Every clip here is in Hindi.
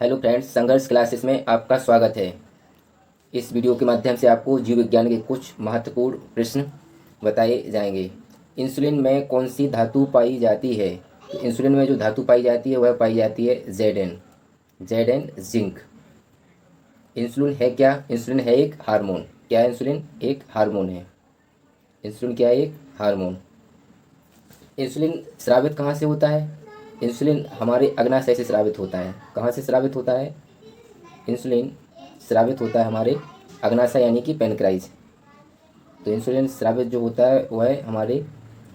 हेलो फ्रेंड्स, संघर्ष क्लासेस में आपका स्वागत है। इस वीडियो के माध्यम से आपको जीव विज्ञान के कुछ महत्वपूर्ण प्रश्न बताए जाएंगे। इंसुलिन में कौन सी धातु पाई जाती है? तो इंसुलिन में जो धातु पाई जाती है वह पाई जाती है जेड एन जिंक। इंसुलिन है क्या? इंसुलिन है एक हार्मोन। क्या है इंसुलिन? एक हार्मोन है। इंसुलिन क्या है? एक हार्मोन। इंसुलिन स्रावित कहाँ से होता है? इंसुलिन हमारे अग्नाशय से स्रावित होता है। कहाँ से स्रावित होता है? इंसुलिन स्रावित होता है हमारे अग्नाशय यानी कि पैनक्राइज। तो इंसुलिन स्रावित जो होता है वह हमारे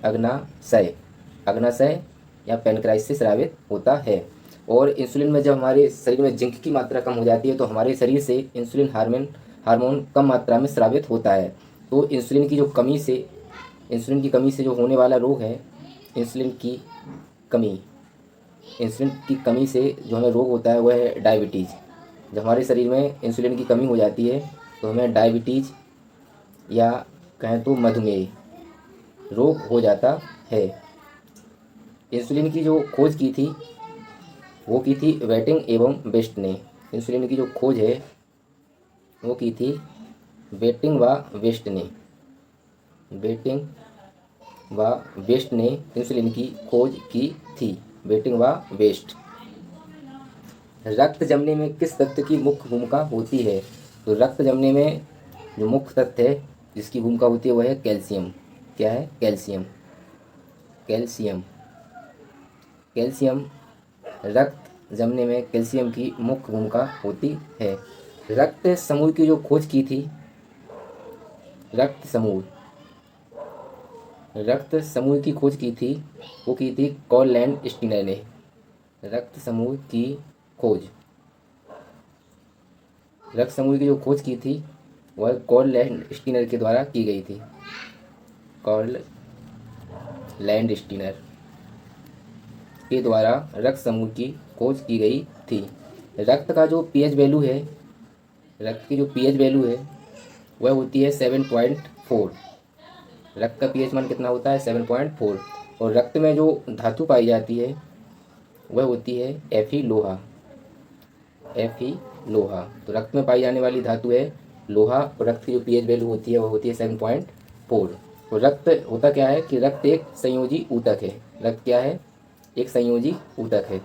अग्नाशय अग्नाशय या पैनक्राइज से स्रावित होता है। और इंसुलिन में जब हमारे शरीर में जिंक की मात्रा कम हो जाती है तो हमारे शरीर से इंसुलिन हार्मोन कम मात्रा में स्रावित होता है। तो इंसुलिन की कमी से जो होने वाला रोग है, इंसुलिन की कमी इंसुलिन की कमी से जो हमें रोग होता है वह है डायबिटीज़। जब हमारे शरीर में इंसुलिन की कमी हो जाती है तो हमें डायबिटीज़ या कहें तो मधुमेह रोग हो जाता है। इंसुलिन की जो खोज की थी वो की थी वेटिंग एवं बेस्ट ने। इंसुलिन की जो खोज है वो की थी वेटिंग व वेस्ट ने। वेटिंग व वेस्ट ने इंसुलिन की खोज की थी। वेटिंग व वेस्ट। रक्त जमने में किस तत्व की मुख्य भूमिका होती है? तो रक्त जमने में जो मुख्य तत्व है जिसकी भूमिका होती है वह है कैल्शियम। क्या है? कैल्शियम। कैल्शियम कैल्शियम रक्त जमने में कैल्शियम की मुख्य भूमिका होती है। रक्त समूह की जो खोज की थी रक्त समूह रक्त समूह की खोज की थी वो की थी कॉल लैंड स्टीनर ने। रक्त समूह की खोज रक्त समूह की जो खोज की थी वह कॉल लैंड स्टीनर के द्वारा की गई थी। कॉल लैंड स्टीनर के द्वारा रक्त समूह की खोज की गई थी। रक्त का जो पीएच वैल्यू है रक्त की जो पीएच वैल्यू है वह होती है 7.4। रक्त का पीएच मान कितना होता है? 7.4। और रक्त में जो धातु पाई जाती है वह होती है एफी लोहा। एफी लोहा। तो रक्त में पाई जाने वाली धातु है लोहा और रक्त की जो पीएच वैल्यू होती है वह होती है 7.4। तो रक्त होता क्या है कि रक्त एक संयोजी ऊतक है। रक्त क्या है? एक संयोजी ऊतक है।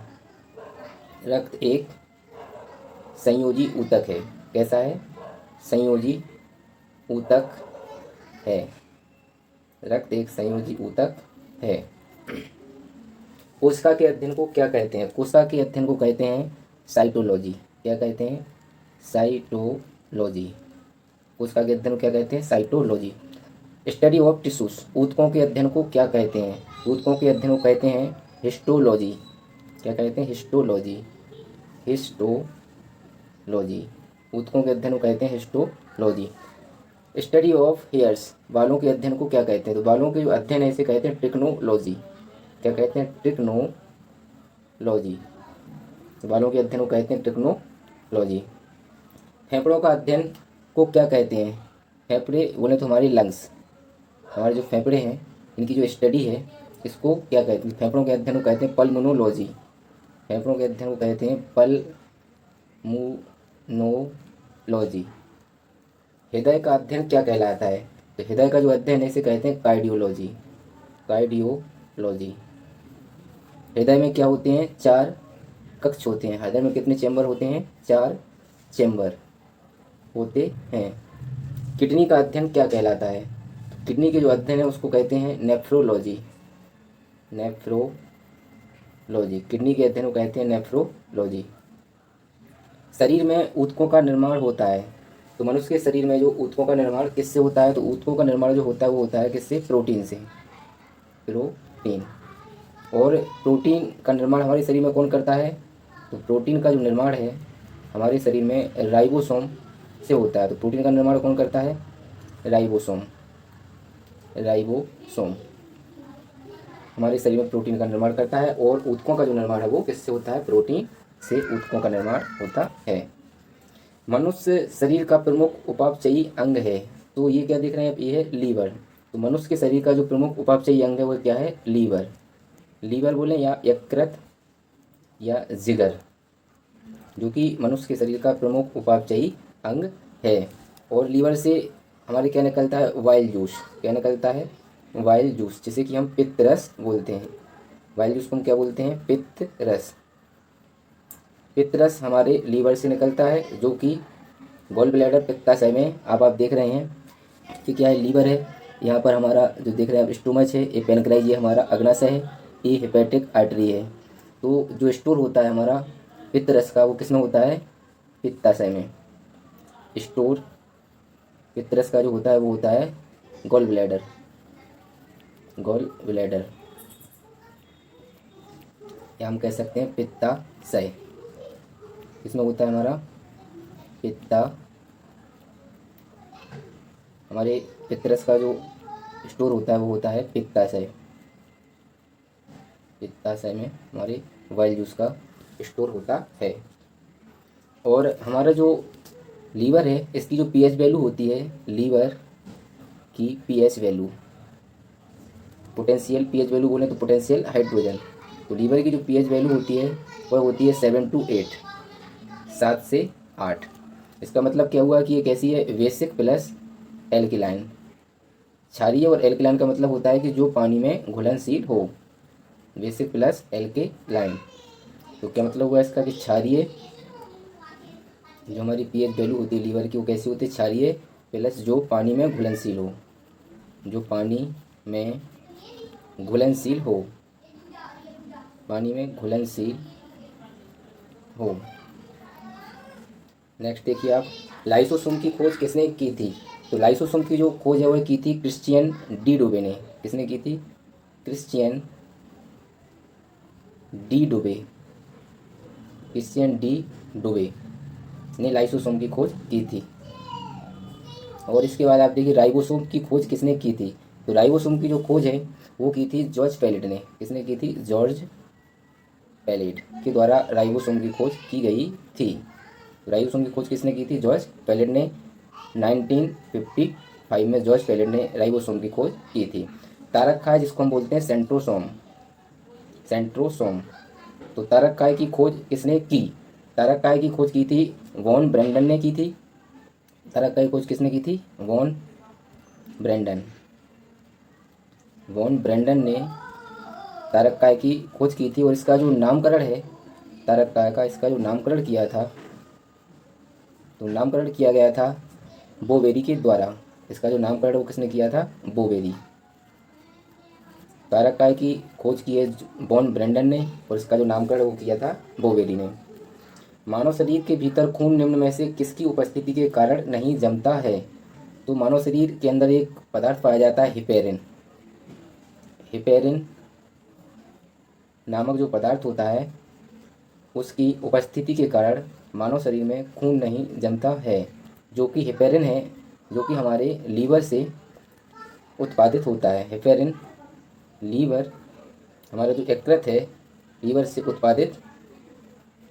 रक्त एक संयोजी ऊतक है। कैसा है? संयोजी ऊतक है। रक्त एक संयोजी ऊतक है। कोशिका के अध्ययन को क्या कहते हैं? कोशिका के अध्ययन को कहते हैं साइटोलॉजी। क्या कहते हैं? साइटोलॉजी। कोशिका के अध्ययन को क्या कहते हैं? साइटोलॉजी। Study of tissues. ऊतकों के अध्ययन को क्या कहते हैं? ऊतकों के अध्ययन को कहते हैं हिस्टोलॉजी। क्या कहते हैं? हिस्टोलॉजी। हिस्टोलॉजी। ऊतकों के अध्ययन को कहते हैं हिस्टोलॉजी। Study of hairs. बालों के अध्ययन को क्या कहते हैं? तो बालों के जो अध्ययन है इसे कहते हैं टेक्नोलॉजी। क्या कहते हैं? टेक्नोलॉजी। बालों के अध्ययन को कहते हैं टेक्नोलॉजी। फेफड़ों का अध्ययन को क्या कहते हैं? फेफड़े बोले तो हमारी लंग्स। हमारे जो फेफड़े हैं इनकी जो स्टडी है इसको क्या कहते हैं? फेफड़ों के अध्ययन को कहते हैं पल्मोनोलॉजी। फेफड़ों के अध्ययन को कहते हैं पल्मोनोलॉजी। हृदय का अध्ययन क्या कहलाता है? तो हृदय का जो अध्ययन है इसे कहते हैं कार्डियोलॉजी। कार्डियोलॉजी। हृदय में क्या होते हैं? 4 कक्ष होते हैं। हृदय में कितने चैम्बर होते हैं? 4 चैम्बर होते हैं। किडनी का अध्ययन क्या कहलाता है? किडनी के जो अध्ययन है उसको कहते हैं नेफ्रोलॉजी। नेफ्रोलॉजी। किडनी के अध्ययन को कहते हैं नेफ्रोलॉजी। शरीर में ऊतकों का निर्माण होता है। तो मनुष्य के शरीर में जो ऊतकों का निर्माण किससे होता है? तो ऊतकों का निर्माण जो होता है वो होता है किससे? प्रोटीन से। प्रोटीन। और प्रोटीन का निर्माण हमारे शरीर में कौन करता है? तो प्रोटीन का जो निर्माण है हमारे शरीर में राइबोसोम से होता है। तो प्रोटीन का निर्माण कौन करता है? राइबोसोम। राइबोसोम हमारे शरीर में प्रोटीन का निर्माण करता है। और ऊतकों का जो निर्माण है वो किससे होता है? प्रोटीन से ऊतकों का निर्माण होता है। मनुष्य शरीर का प्रमुख उपापचयी अंग है। तो ये क्या देख रहे हैं आप? ये है लीवर। तो मनुष्य के शरीर का जो प्रमुख उपापचयी अंग है वो क्या है? लीवर। लीवर बोले या यकृत या जिगर। जो कि मनुष्य के शरीर का प्रमुख उपापचयी अंग है। और लीवर से हमारे क्या निकलता है, वाइल जूस। क्या निकलता है, वाइल जूस, जिसे कि हम पित्त रस बोलते हैं। वाइल जूस को हम क्या बोलते हैं, पित्त रस। पित्त रस हमारे लीवर से निकलता है, जो कि गॉल ब्लैडर पित्ताशय में आप देख रहे हैं कि क्या है, लीवर है। यहाँ पर हमारा जो देख रहे हैं आप स्टोमच है, ये पेनक्राइज, ये हमारा अग्नाशय है, ये हेपेटिक आर्टरी है। तो जो स्टोर होता है हमारा पित्त रस का, वो किसमें होता है, पित्ताशय में। स्टोर पित्त रस का जो होता है वो होता है गॉल ब्लैडर, गॉल ब्लैडर, या हम कह सकते हैं पित्ताशय। किसमें होता है हमारा, पित्ता, हमारे पित्तरस का जो स्टोर होता है वो होता है पित्ताशय। पित्ताशय में हमारे वाइल जूस का स्टोर होता है। और हमारा जो लीवर है, इसकी जो पीएच वैल्यू होती है, लीवर की pH value, potential pH value बोले तो पोटेंशियल हाइड्रोजन, तो लीवर की जो पीएच वैल्यू होती है वह होती है 7 to 8, 7 से 8। इसका मतलब क्या हुआ कि ये कैसी है, बेसिक प्लस एल्किलाइन। क्षारीय और एल्किलाइन का मतलब होता है कि जो पानी में घुलनशील हो, बेसिक प्लस एल्किलाइन। तो क्या मतलब हुआ इसका कि क्षारीय, जो हमारी पीएच वैल्यू होती है लीवर की, वो कैसी होती है, क्षारीय प्लस जो पानी में घुलनशील हो, जो पानी में घुलनशील हो, पानी में घुलनशील हो। नेक्स्ट देखिए आप, लाइसोसोम की खोज किसने की थी। तो लाइसोसोम की जो खोज है वह की थी क्रिश्चियन डी डुबे ने। किसने की थी, क्रिश्चियन डी डुबे, क्रिश्चियन डी डुबे ने लाइसोसोम की खोज की थी। और इसके बाद आप देखिए राइबोसोम की खोज किसने की थी। तो राइबोसोम की जो खोज है वो की थी जॉर्ज पैलेट ने। किसने की थी, जॉर्ज पैलेट के द्वारा राइबोसोम की खोज की गई थी। राइबोसोम की खोज किसने की थी, जॉर्ज पैलेट ने। 1955 में जॉर्ज पैलेट ने राइबोसोम की खोज की थी। तारक काय जिसको हम बोलते हैं सेंट्रोसोम, सेंट्रोसोम, तो तारक काय की खोज किसने की, तारक काय की खोज की थी वॉन ब्रेंडन ने की थी। तारक काय की खोज किसने की थी, वॉन ब्रेंडन, वॉन ब्रेंडन ने तारक काय की खोज की थी। और इसका जो नामकरण है तारक काय का, इसका जो नामकरण किया था, तो नामकरण किया गया था बोवेरी के द्वारा। इसका जो नामकरण वो किसने किया था, बोवेरी। तारक काय की खोज की है वॉन ब्रेंडन ने, और इसका जो नामकरण वो किया था बोवेरी ने। मानव शरीर के भीतर खून निम्न में से किसकी उपस्थिति के कारण नहीं जमता है। तो मानव शरीर के अंदर एक पदार्थ पाया जाता है हिपेरिन। हिपेरिन नामक जो पदार्थ होता है, उसकी उपस्थिति के कारण मानव शरीर में खून नहीं जमता है। जो कि हिपेरिन है, जो कि हमारे लीवर से उत्पादित होता है। हिपेरिन लीवर, हमारा जो यकृत है, लीवर से उत्पादित,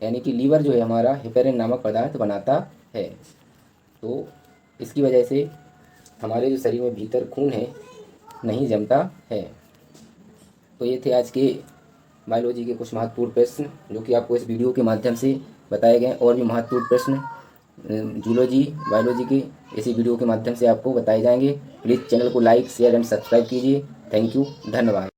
यानी कि लीवर जो है हमारा हिपेरिन नामक पदार्थ बनाता है। तो इसकी वजह से हमारे जो शरीर में भीतर खून है नहीं जमता है। तो ये थे आज के बायोलॉजी के कुछ महत्वपूर्ण प्रश्न जो कि आपको इस वीडियो के माध्यम से बताए गए। और भी महत्वपूर्ण प्रश्न जूलॉजी बायोलॉजी के इसी वीडियो के माध्यम से आपको बताए जाएंगे। प्लीज़ चैनल को लाइक, शेयर एंड सब्सक्राइब कीजिए। थैंक यू, धन्यवाद।